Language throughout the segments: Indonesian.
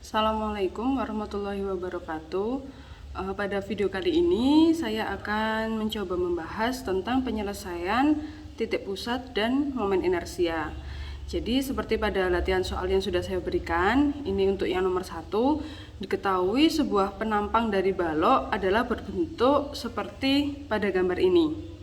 Assalamualaikum warahmatullahi wabarakatuh. Pada video kali ini saya akan mencoba membahas tentang penyelesaian titik pusat dan momen inersia. Jadi seperti pada latihan soal yang sudah saya berikan, ini untuk yang nomor 1, diketahui sebuah penampang dari balok adalah berbentuk seperti pada gambar ini.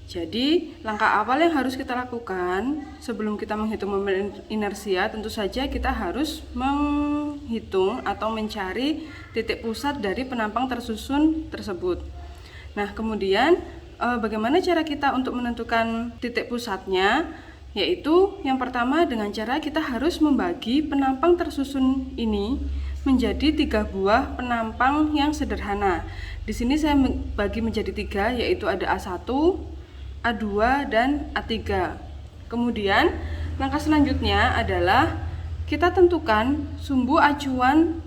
Jadi, langkah awal yang harus kita lakukan sebelum kita menghitung momen inersia, tentu saja kita harus menghitung atau mencari titik pusat dari penampang tersusun tersebut. Nah, kemudian bagaimana cara kita untuk menentukan titik pusatnya? Yaitu yang pertama dengan cara kita harus membagi penampang tersusun ini menjadi 3 buah penampang yang sederhana. Di sini saya bagi menjadi 3, yaitu ada A1, A2 dan A3. Kemudian langkah selanjutnya adalah kita tentukan sumbu acuan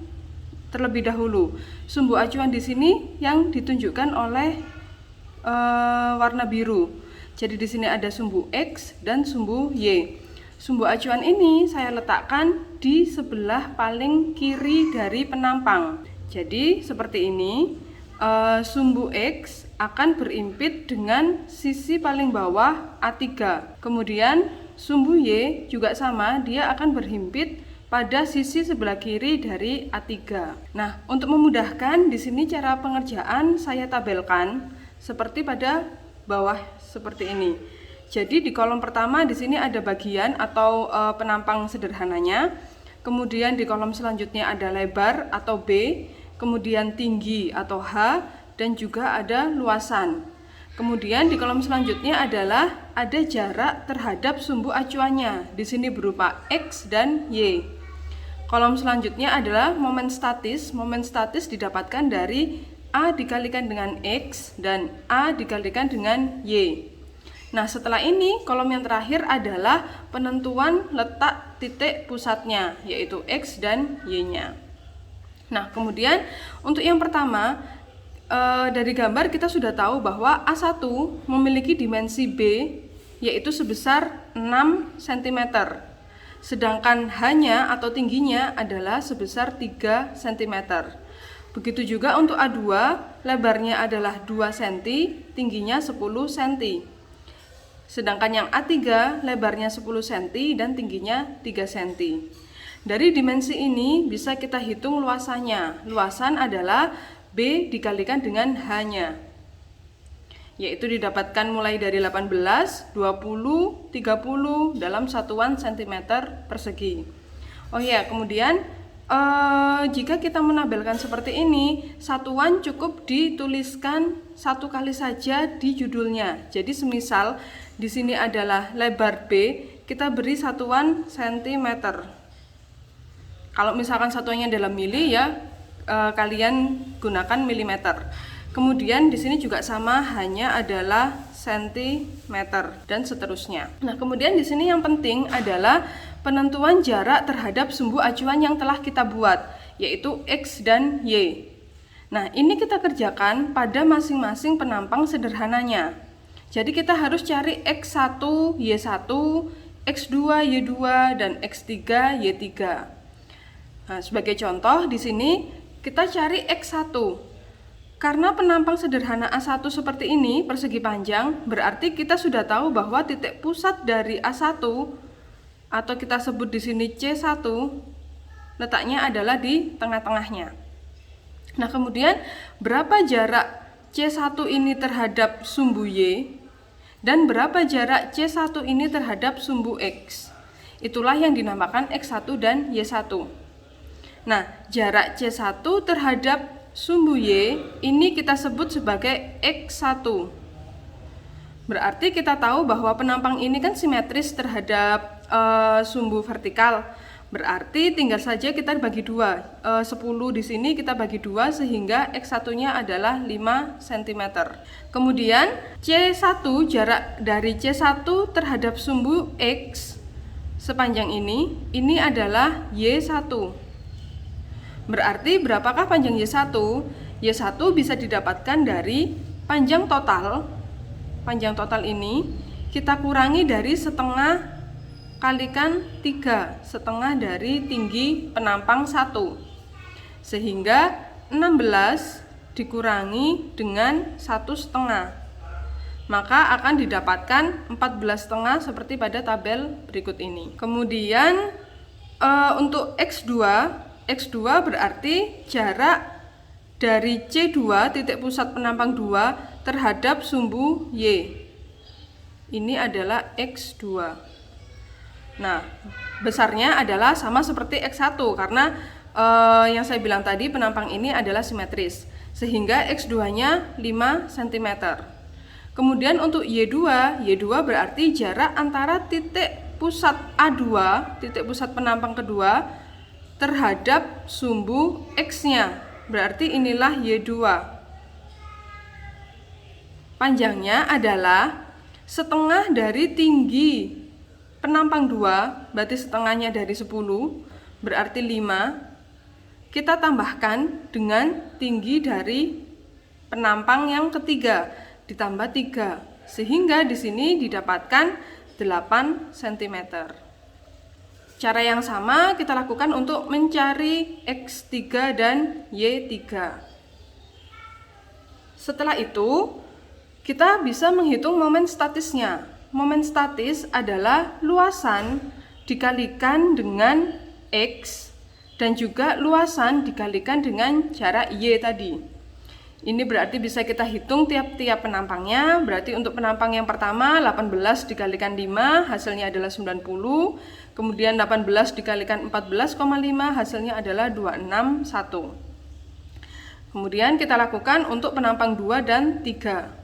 terlebih dahulu. Sumbu acuan di sini yang ditunjukkan oleh warna biru. Jadi di sini ada sumbu X dan sumbu Y. Sumbu acuan ini saya letakkan di sebelah paling kiri dari penampang. Jadi seperti ini. Sumbu X akan berimpit dengan sisi paling bawah A3. Kemudian sumbu Y juga sama, dia akan berhimpit pada sisi sebelah kiri dari A3. Nah, untuk memudahkan di sini cara pengerjaan saya tabelkan seperti pada bawah seperti ini. Jadi di kolom pertama di sini ada bagian atau penampang sederhananya. Kemudian di kolom selanjutnya ada lebar atau B. Kemudian tinggi atau H, dan juga ada luasan. Kemudian di kolom selanjutnya adalah ada jarak terhadap sumbu acuannya. Di sini berupa X dan Y. Kolom selanjutnya adalah momen statis. Momen statis didapatkan dari A dikalikan dengan X dan A dikalikan dengan Y. Nah, setelah ini kolom yang terakhir adalah penentuan letak titik pusatnya, yaitu X dan Y-nya. Nah, kemudian untuk yang pertama, dari gambar kita sudah tahu bahwa A1 memiliki dimensi B, yaitu sebesar 6 cm. Sedangkan H-nya atau tingginya adalah sebesar 3 cm. Begitu juga untuk A2, lebarnya adalah 2 cm, tingginya 10 cm. Sedangkan yang A3, lebarnya 10 cm dan tingginya 3 cm. Dari dimensi ini bisa kita hitung luasannya. Luasan adalah B dikalikan dengan H-nya, yaitu didapatkan mulai dari 18, 20, 30 dalam satuan cm persegi. Oh ya, kemudian jika kita menabelkan seperti ini, satuan cukup dituliskan satu kali saja di judulnya. Jadi semisal di sini adalah lebar B, kita beri satuan cm. Kalau misalkan satuannya dalam mili, ya kalian gunakan milimeter. Kemudian di sini juga sama, hanya adalah sentimeter dan seterusnya. Nah, kemudian di sini yang penting adalah penentuan jarak terhadap sumbu acuan yang telah kita buat, yaitu X dan Y. Nah, ini kita kerjakan pada masing-masing penampang sederhananya. Jadi kita harus cari X1, Y1, X2, Y2 dan X3, Y3. Nah, sebagai contoh di sini kita cari X1. Karena penampang sederhana A1 seperti ini, persegi panjang, berarti kita sudah tahu bahwa titik pusat dari A1 atau kita sebut di sini C1 letaknya adalah di tengah-tengahnya. Nah, kemudian berapa jarak C1 ini terhadap sumbu Y dan berapa jarak C1 ini terhadap sumbu X? Itulah yang dinamakan X1 dan Y1. Nah, jarak C1 terhadap sumbu Y ini kita sebut sebagai X1. Berarti kita tahu bahwa penampang ini kan simetris terhadap sumbu vertikal. Berarti tinggal saja kita bagi 2. 10 di sini kita bagi 2 sehingga X1-nya adalah 5 cm. Kemudian C1, jarak dari C1 terhadap sumbu X sepanjang ini adalah Y1. Berarti berapakah panjang Y1? Y1 bisa didapatkan dari panjang total. Panjang total ini kita kurangi dari setengah kalikan 3, setengah dari tinggi penampang 1. sehingga 16 dikurangi dengan 1,5, maka akan didapatkan 14,5 seperti pada tabel berikut ini. Kemudian untuk X2 berarti jarak dari C2 titik pusat penampang 2 terhadap sumbu Y. Ini adalah X2. Nah, besarnya adalah sama seperti X1 karena yang saya bilang tadi penampang ini adalah simetris, sehingga X2-nya 5 cm. Kemudian untuk Y2 berarti jarak antara titik pusat A2, titik pusat penampang kedua, terhadap sumbu X-nya. Berarti inilah Y2. Panjangnya adalah setengah dari tinggi penampang 2, berarti setengahnya dari 10, berarti 5. Kita tambahkan dengan tinggi dari penampang yang ketiga, ditambah 3, sehingga di sini didapatkan 8 cm. Cara yang sama kita lakukan untuk mencari X3 dan Y3. Setelah itu, kita bisa menghitung momen statisnya. Momen statis adalah luasan dikalikan dengan X dan juga luasan dikalikan dengan jarak Y tadi. Ini berarti bisa kita hitung tiap-tiap penampangnya. Berarti untuk penampang yang pertama 18 dikalikan 5 hasilnya adalah 90. Kemudian 18 dikalikan 14,5 hasilnya adalah 261. Kemudian kita lakukan untuk penampang 2 dan 3.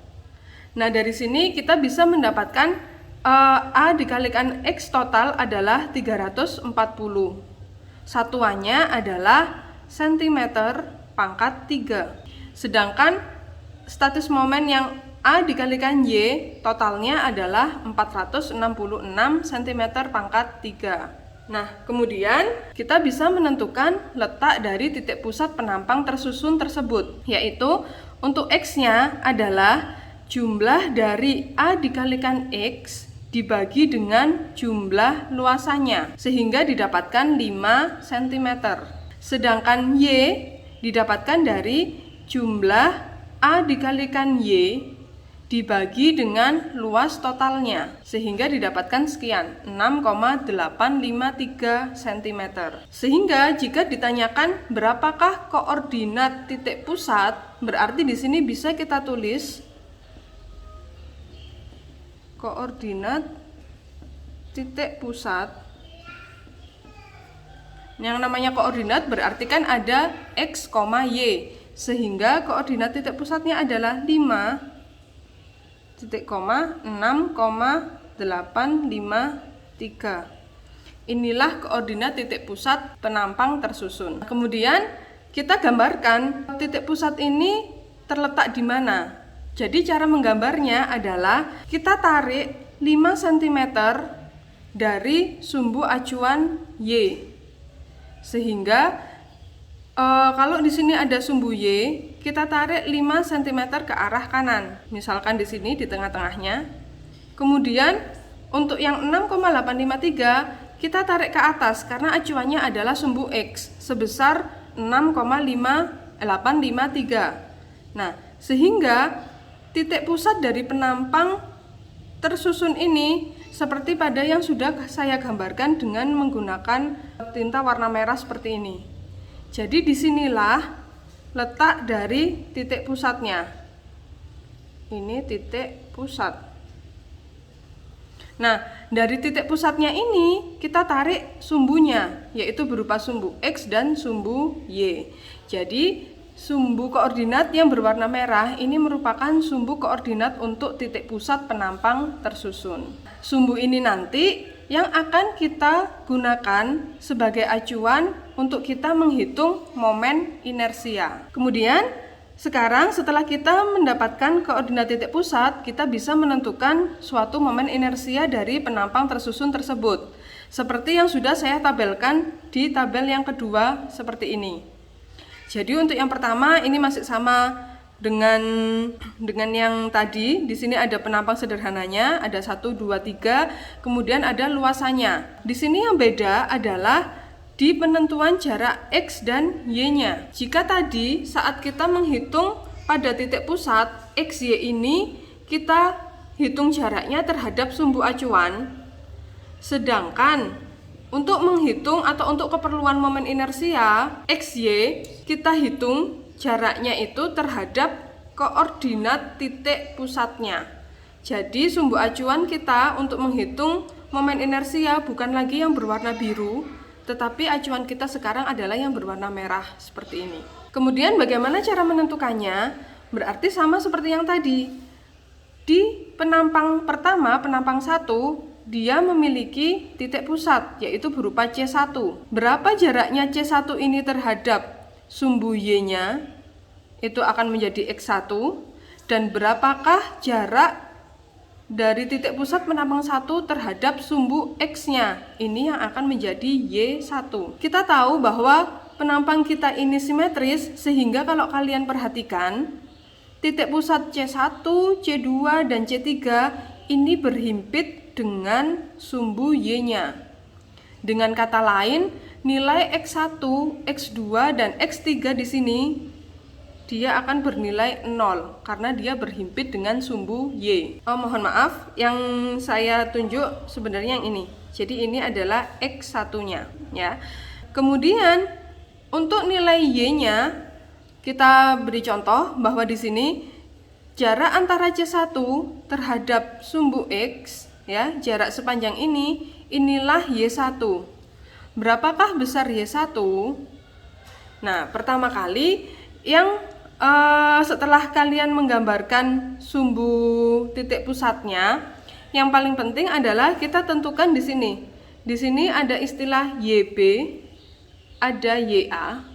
Nah, dari sini kita bisa mendapatkan A dikalikan X total adalah 340. Satuannya adalah cm pangkat 3. Sedangkan statis momen yang A dikalikan Y totalnya adalah 466 cm pangkat 3. Nah, kemudian kita bisa menentukan letak dari titik pusat penampang tersusun tersebut, yaitu untuk X-nya adalah jumlah dari A dikalikan X dibagi dengan jumlah luasannya, sehingga didapatkan 5 cm. Sedangkan Y didapatkan dari jumlah A dikalikan Y dibagi dengan luas totalnya, sehingga didapatkan sekian, 6,853 cm. Sehingga jika ditanyakan berapakah koordinat titik pusat, berarti di sini bisa kita tulis koordinat titik pusat. Yang namanya koordinat berarti kan ada X, Y, sehingga koordinat titik pusatnya adalah 5,6,853. Inilah koordinat titik pusat penampang tersusun. Kemudian kita gambarkan titik pusat ini terletak di mana. Jadi cara menggambarnya adalah kita tarik 5 cm dari sumbu acuan Y. Sehingga kalau di sini ada sumbu Y, kita tarik 5 cm ke arah kanan. Misalkan di sini di tengah-tengahnya. Kemudian untuk yang 6,853 kita tarik ke atas karena acuannya adalah sumbu X sebesar 6,853. Nah, sehingga titik pusat dari penampang tersusun ini seperti pada yang sudah saya gambarkan dengan menggunakan tinta warna merah seperti ini. Jadi disinilah letak dari titik pusatnya. Ini titik pusat. Nah, dari titik pusatnya ini kita tarik sumbunya, yaitu berupa sumbu X dan sumbu Y. Jadi sumbu koordinat yang berwarna merah ini merupakan sumbu koordinat untuk titik pusat penampang tersusun. Sumbu ini nanti yang akan kita gunakan sebagai acuan untuk kita menghitung momen inersia. Kemudian sekarang setelah kita mendapatkan koordinat titik pusat, kita bisa menentukan suatu momen inersia dari penampang tersusun tersebut. Seperti yang sudah saya tabelkan di tabel yang kedua seperti ini. Jadi untuk yang pertama ini masih sama dengan yang tadi. Di sini ada penampang sederhananya, ada 1, 2, 3, kemudian ada luasannya. Di sini yang beda adalah di penentuan jarak X dan Y-nya. Jika tadi saat kita menghitung pada titik pusat XY ini kita hitung jaraknya terhadap sumbu acuan, sedangkan untuk menghitung atau untuk keperluan momen inersia XY kita hitung jaraknya itu terhadap koordinat titik pusatnya. Jadi sumbu acuan kita untuk menghitung momen inersia bukan lagi yang berwarna biru, tetapi acuan kita sekarang adalah yang berwarna merah seperti ini. Kemudian bagaimana cara menentukannya? Berarti sama seperti yang tadi. Di penampang pertama, penampang 1, dia memiliki titik pusat, yaitu berupa C1. Berapa jaraknya C1 ini terhadap sumbu Y-nya? Itu akan menjadi X1. Dan berapakah jarak dari titik pusat penampang 1 terhadap sumbu X-nya? Ini yang akan menjadi Y1. Kita tahu bahwa penampang kita ini simetris, sehingga kalau kalian perhatikan, titik pusat C1, C2, dan C3 ini berhimpit dengan sumbu Y-nya. Dengan kata lain, nilai X1, X2, dan X3 di sini dia akan bernilai 0 karena dia berhimpit dengan sumbu Y. Mohon maaf, yang saya tunjuk sebenarnya yang ini. Jadi ini adalah X1-nya, ya. Kemudian untuk nilai Y-nya kita beri contoh bahwa di sini jarak antara C1 terhadap sumbu X, ya, jarak sepanjang ini, inilah Y1. Berapakah besar Y1? Nah, pertama kali yang setelah kalian menggambarkan sumbu titik pusatnya, yang paling penting adalah kita tentukan di sini. Di sini ada istilah YB, ada YA,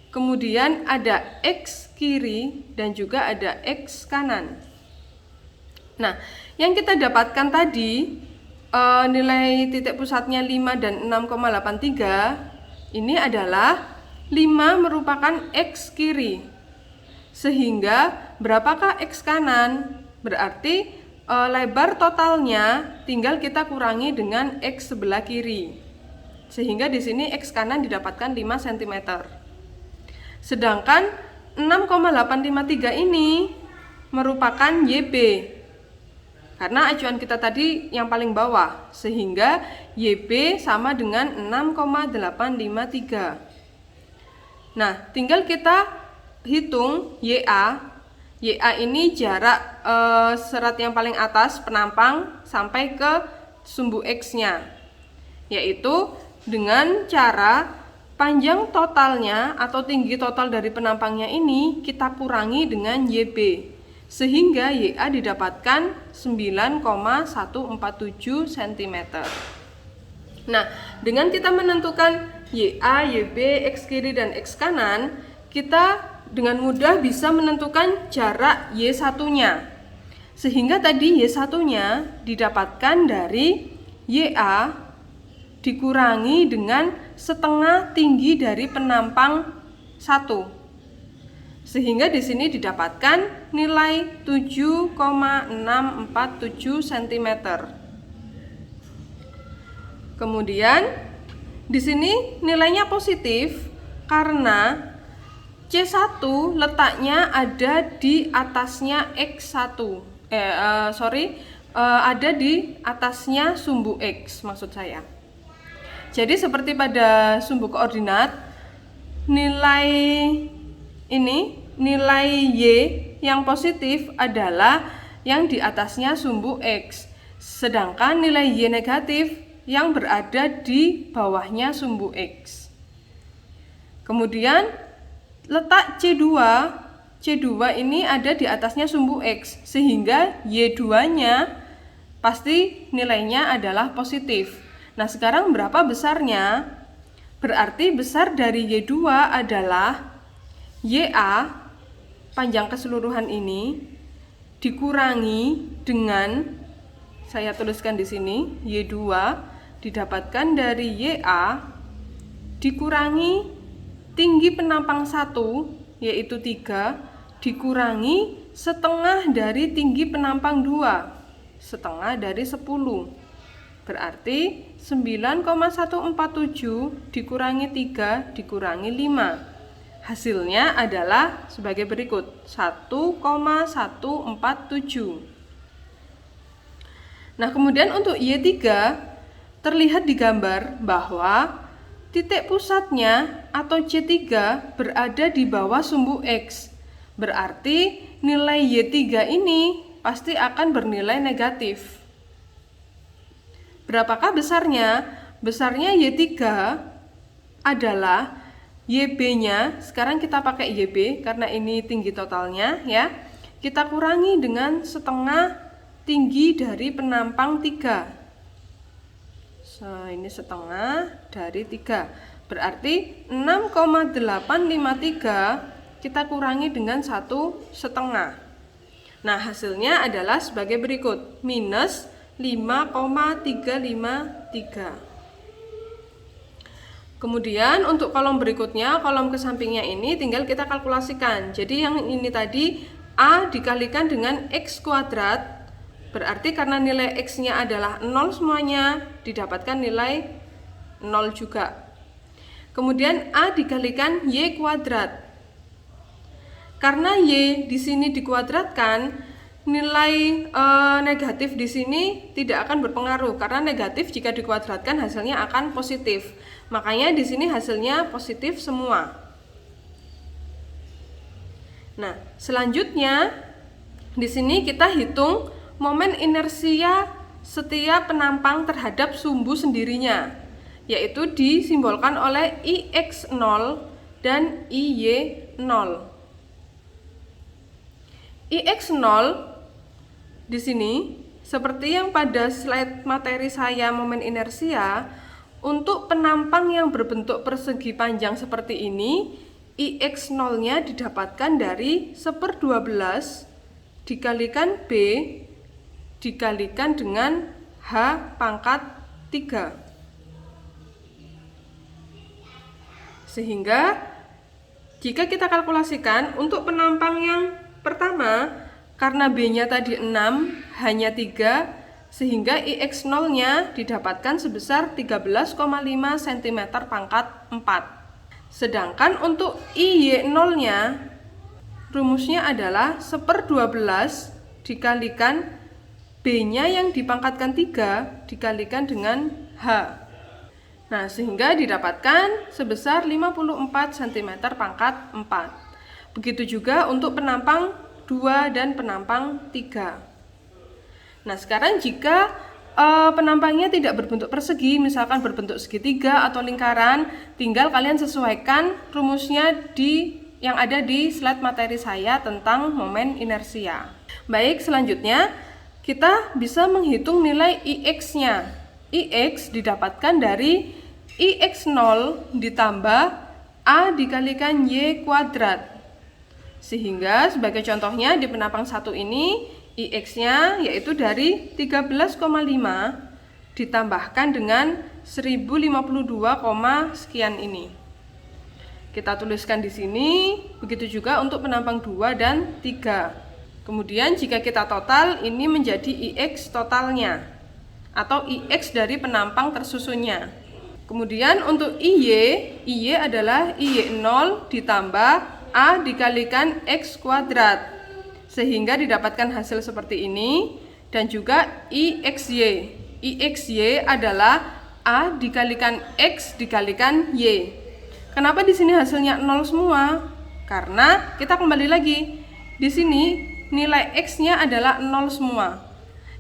kemudian ada X kiri dan juga ada X kanan. Nah, yang kita dapatkan tadi nilai titik pusatnya 5 dan 6,83, ini adalah 5 merupakan X kiri. Sehingga berapakah X kanan? Berarti lebar totalnya tinggal kita kurangi dengan X sebelah kiri. Sehingga di sini X kanan didapatkan 5 cm. Sedangkan 6,853 ini merupakan YB. Karena acuan kita tadi yang paling bawah, sehingga YB sama dengan 6,853. Nah, tinggal kita hitung YA. YA ini jarak serat yang paling atas penampang sampai ke sumbu X-nya, yaitu dengan cara panjang totalnya atau tinggi total dari penampangnya ini kita kurangi dengan YB, sehingga YA didapatkan 9,147 cm. Nah, dengan kita menentukan YA, YB, X kiri, dan X kanan, kita dengan mudah bisa menentukan jarak Y1-nya. Sehingga tadi Y1-nya didapatkan dari YA dikurangi dengan setengah tinggi dari penampang 1. Sehingga di sini didapatkan nilai 7,647 cm. Kemudian di sini nilainya positif karena C1 letaknya ada di atasnya X1. Ada di atasnya sumbu X, maksud saya. Jadi seperti pada sumbu koordinat, nilai Y yang positif adalah yang di atasnya sumbu X. Sedangkan nilai Y negatif yang berada di bawahnya sumbu X. Kemudian letak C2 ini ada di atasnya sumbu X, sehingga Y2-nya pasti nilainya adalah positif. Nah, sekarang berapa besarnya? Berarti besar dari Y2 adalah YA, panjang keseluruhan ini, dikurangi dengan, saya tuliskan di sini, Y2 didapatkan dari YA dikurangi tinggi penampang 1, yaitu 3, dikurangi setengah dari tinggi penampang 2, setengah dari 10. Berarti 9,147 dikurangi 3 dikurangi 5. Hasilnya adalah sebagai berikut, 1,147. Nah, kemudian untuk Y3 terlihat di gambar bahwa titik pusatnya atau C3 berada di bawah sumbu X. Berarti nilai Y3 ini pasti akan bernilai negatif. Berapakah besarnya? Besarnya Y3 adalah YB-nya, sekarang kita pakai YB karena ini tinggi totalnya ya. Kita kurangi dengan setengah tinggi dari penampang 3. Ini setengah dari 3. Berarti 6,853 kita kurangi dengan 1,5. Nah, hasilnya adalah sebagai berikut, minus 5,353. Kemudian untuk kolom berikutnya, kolom ke sampingnya ini tinggal kita kalkulasikan. Jadi yang ini tadi A dikalikan dengan X kuadrat, berarti karena nilai X-nya adalah 0 semuanya, didapatkan nilai 0 juga. Kemudian A dikalikan Y kuadrat. Karena Y di sini dikuadratkan, nilai negatif di sini tidak akan berpengaruh karena negatif jika dikuadratkan hasilnya akan positif. Makanya di sini hasilnya positif semua. Nah, selanjutnya di sini kita hitung momen inersia setiap penampang terhadap sumbu sendirinya, yaitu disimbolkan oleh IX0 dan IY0. IX0 di sini seperti yang pada slide materi saya momen inersia, untuk penampang yang berbentuk persegi panjang seperti ini, IX0-nya didapatkan dari 1/12 dikalikan B dikalikan dengan H pangkat 3. Sehingga jika kita kalkulasikan untuk penampang yang pertama, karena B-nya tadi 6, hanya 3, sehingga IX0-nya didapatkan sebesar 13,5 cm pangkat 4. Sedangkan untuk IY0-nya, rumusnya adalah 1/12 dikalikan B-nya yang dipangkatkan 3 dikalikan dengan H. Nah, sehingga didapatkan sebesar 54 cm pangkat 4. Begitu juga untuk penampang 2 dan penampang 3. Nah, sekarang jika penampangnya tidak berbentuk persegi, misalkan berbentuk segitiga atau lingkaran, tinggal kalian sesuaikan rumusnya yang ada di slide materi saya tentang momen inersia. Baik, selanjutnya kita bisa menghitung nilai IX-nya. IX didapatkan dari IX0 ditambah A dikalikan Y kuadrat. Sehingga sebagai contohnya di penampang 1 ini IX-nya yaitu dari 13,5 ditambahkan dengan 1052, sekian ini. Kita tuliskan di sini, begitu juga untuk penampang 2 dan 3. Kemudian jika kita total, ini menjadi IX totalnya atau IX dari penampang tersusunnya. Kemudian untuk IY adalah IY0 ditambah A dikalikan X kuadrat, sehingga didapatkan hasil seperti ini. Dan juga IXY adalah A dikalikan X dikalikan Y. Kenapa di sini hasilnya 0 semua? Karena kita kembali lagi, di sini nilai X-nya adalah 0 semua.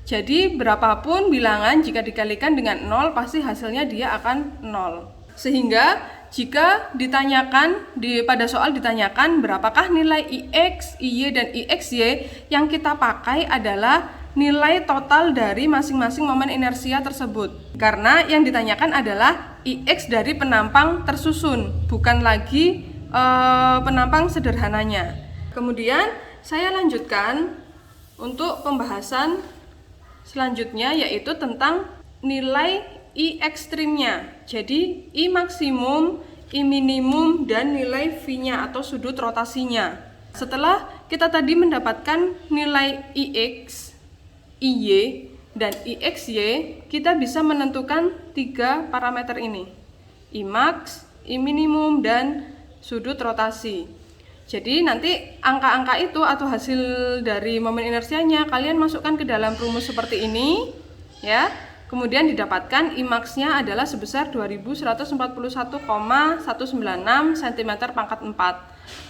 Jadi berapapun bilangan jika dikalikan dengan 0 pasti hasilnya dia akan 0. Sehingga jika ditanyakan pada soal ditanyakan berapakah nilai IX, IY dan IXY, yang kita pakai adalah nilai total dari masing-masing momen inersia tersebut. Karena yang ditanyakan adalah IX dari penampang tersusun, bukan lagi penampang sederhananya. Kemudian saya lanjutkan untuk pembahasan selanjutnya, yaitu tentang nilai I ekstrimnya. Jadi I maksimum, I minimum, dan nilai V-nya atau sudut rotasinya. Setelah kita tadi mendapatkan nilai IX, IY, dan IXY, kita bisa menentukan 3 parameter ini, Imax, I minimum, dan sudut rotasi. Jadi nanti angka-angka itu atau hasil dari momen inersianya kalian masukkan ke dalam rumus seperti ini ya. Kemudian didapatkan Imax-nya adalah sebesar 2141,196 cm/4.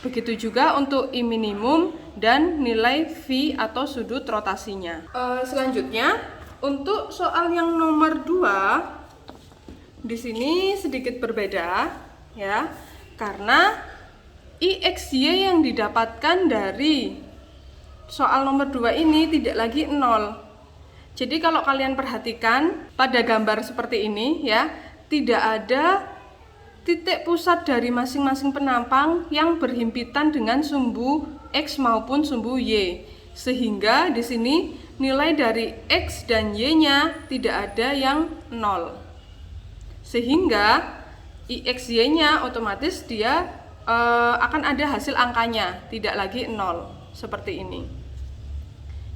Begitu juga untuk I minimum dan nilai V atau sudut rotasinya. Selanjutnya untuk soal yang nomor 2 di sini sedikit berbeda ya, karena IXY yang didapatkan dari soal nomor 2 ini tidak lagi 0. Jadi kalau kalian perhatikan pada gambar seperti ini ya, tidak ada titik pusat dari masing-masing penampang yang berhimpitan dengan sumbu X maupun sumbu Y. Sehingga di sini nilai dari X dan Y-nya tidak ada yang 0. Sehingga IXY-nya otomatis dia akan ada hasil angkanya, tidak lagi 0 seperti ini.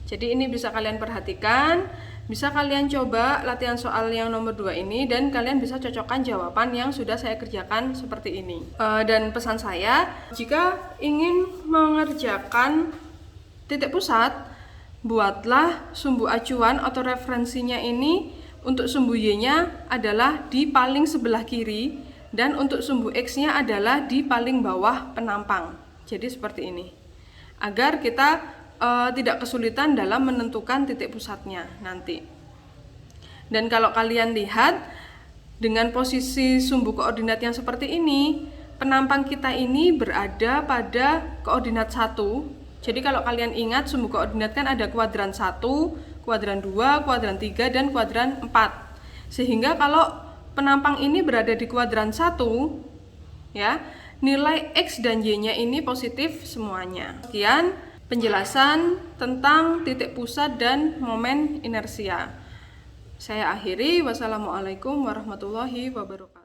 Jadi ini bisa kalian perhatikan, bisa kalian coba latihan soal yang nomor 2 ini dan kalian bisa cocokkan jawaban yang sudah saya kerjakan seperti ini. Dan pesan saya, jika ingin mengerjakan titik pusat, buatlah sumbu acuan atau referensinya ini untuk sumbu Y-nya adalah di paling sebelah kiri dan untuk sumbu X-nya adalah di paling bawah penampang. Jadi seperti ini. Agar kita tidak kesulitan dalam menentukan titik pusatnya nanti. Dan kalau kalian lihat dengan posisi sumbu koordinat yang seperti ini, penampang kita ini berada pada koordinat 1. Jadi kalau kalian ingat sumbu koordinat kan ada kuadran 1, kuadran 2, kuadran 3, dan kuadran 4. Sehingga kalau penampang ini berada di kuadran 1 ya, nilai X dan Y-nya ini positif semuanya. Sekian penjelasan tentang titik pusat dan momen inersia. Saya akhiri. Wassalamualaikum warahmatullahi wabarakatuh.